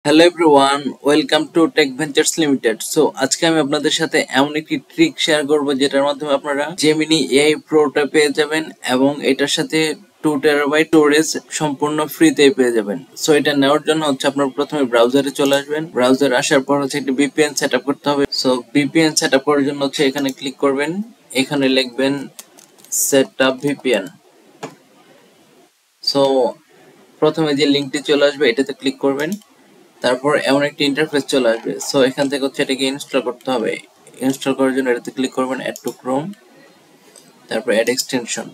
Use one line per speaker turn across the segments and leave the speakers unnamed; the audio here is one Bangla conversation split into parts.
Hello everyone, welcome to Tech Ventures Limited. So আজকে আমি আপনাদের সাথে এমন একটি ট্রিক শেয়ার করব যেটার মাধ্যমে আপনারা জেমিনি এআই প্রোটা পেয়ে যাবেন এবং এটার সাথে 2 টেরাবাইট স্টোরেজ সম্পূর্ণ ফ্রিতে পেয়ে যাবেন। সো এটা নেওয়ার জন্য হচ্ছে আপনার প্রথমে ব্রাউজারে চলে আসবেন। ব্রাউজারে আসার পর হচ্ছে একটি ভিপিএন সেট আপ করতে হবে। সো ভিপিএন সেট আপ করার জন্য হচ্ছে এখানে ক্লিক করবেন, এখানে লিখবেন সেট আপ ভিপিএন। সো প্রথমে যে লিঙ্কটি চলে আসবে এটাতে ক্লিক করবেন, তারপর এমন একটি ইন্টারফেস চলে আসবে। সো এখান থেকে হচ্ছে এটাকে ইনস্টল করতে হবে। ইনস্টল করার জন্য এটাতে ক্লিক করবেন, অ্যাড টু ক্রোম, তারপর অ্যাড এক্সটেনশন।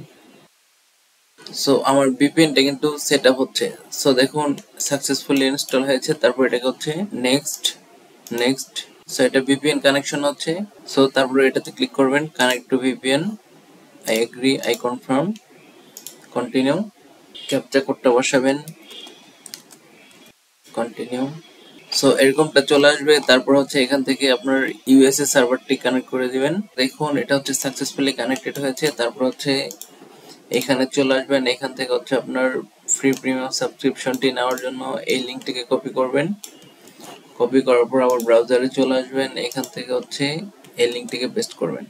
সো আমার ভিপিএনটা কিন্তু সেট আপ হচ্ছে। সো দেখুন সাকসেসফুলি ইনস্টল হয়েছে। তারপর এটাকে হচ্ছে নেক্সট নেক্সট। সো এটা ভিপিএন কানেকশন হচ্ছে। সো তারপর এটাতে ক্লিক করবেন, connect to VPN, I agree, I confirm, continue, captcha কোডটা বসাবেন, কন্টিনিউ। সো এরকমটা চলে আসবে। তারপর হচ্ছে এখান থেকে আপনার ইউএসএ সার্ভারটি কানেক্ট করে দিবেন। দেখুন এটা হচ্ছে সাকসেসফুলি কানেক্টেড হয়েছে। তারপর হচ্ছে এখানে চলে আসবেন, এখান থেকে হচ্ছে আপনার ফ্রি প্রিমিয়াম সাবস্ক্রিপশনটি নেওয়ার জন্য এই লিঙ্কটিকে কপি করবেন। কপি করার পর আবার ব্রাউজারে চলে আসবেন, এখান থেকে হচ্ছে এই লিঙ্কটিকে পেস্ট করবেন।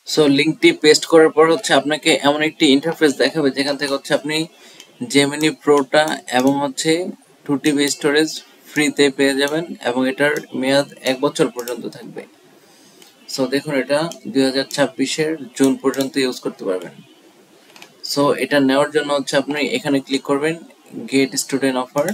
সো লিঙ্কটি পেস্ট করার পর হচ্ছে আপনাকে এমন একটি ইন্টারফেস দেখাবে যেখান থেকে হচ্ছে আপনি জেমিনি প্রোটা এবং হচ্ছে 2 টিবি স্টোরেজ ফ্রিতে পেয়ে যাবেন এবং এটার মেয়াদ 1 বছর পর্যন্ত থাকবে। সো দেখুন এটা 2026-এর জুন পর্যন্ত ইউজ করতে পারবেন। সো এটা নেওয়ার জন্য হচ্ছে আপনি এখানে ক্লিক করবেন, গেট স্টুডেন্ট অফার।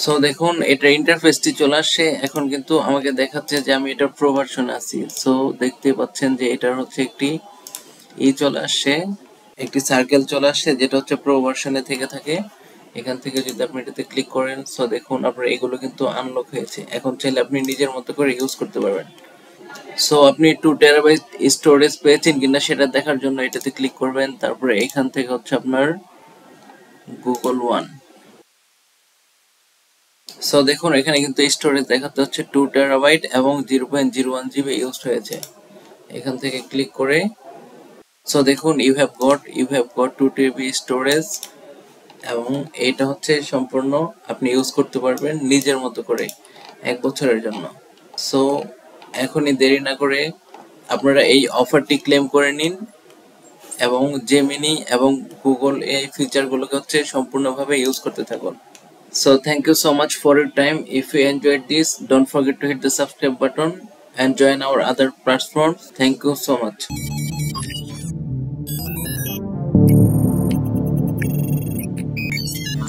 সো দেখুন এটা ইন্টারফেসটি চলে আসছে। এখন কিন্তু আমাকে দেখাচ্ছে যে আমি এটার প্রো ভার্সনে আছি। সো দেখতে পাচ্ছেন যে এটার হচ্ছে একটি চলে আসছে, একটি সার্কেল চলে আসছে যেটা হচ্ছে প্রো ভার্সনে থেকে থাকে। এখান থেকে যদি আপনি এটাতে ক্লিক করেন, সো দেখুন আপনার এগুলো কিন্তু আনলক হয়েছে। এখন চাইলে আপনি নিজের মতো করে ইউজ করতে পারবেন। সো আপনি 2 টেরাবাইট স্টোরেজ পেয়েছেন কিনা সেটা দেখার জন্য এটাতে ক্লিক করবেন, তারপরে এখান থেকে হচ্ছে আপনার গুগল ওয়ান। সো দেখুন এখানে কিন্তু স্টোরেজ দেখাতে হচ্ছে 2 টেরাবাইট এবং 0.01 জিবি ইউজ হয়েছে। এখান থেকে ক্লিক করে সো দেখুন you have got 2 TB storage এবং এটা হচ্ছে সম্পূর্ণ আপনি ইউজ করতে পারবেন নিজের মতো করে 1 বছরের জন্য। সো এখনই দেরি না করে আপনারা এই অফারটি ক্লেম করে নিন এবং জেমিনি এবং গুগল এই ফিচারগুলোকে হচ্ছে সম্পূর্ণভাবে ইউজ করতে থাকুন। So thank you so much for your time. If you enjoyed this, don't forget to hit the subscribe button and join our other platforms. Thank you so much.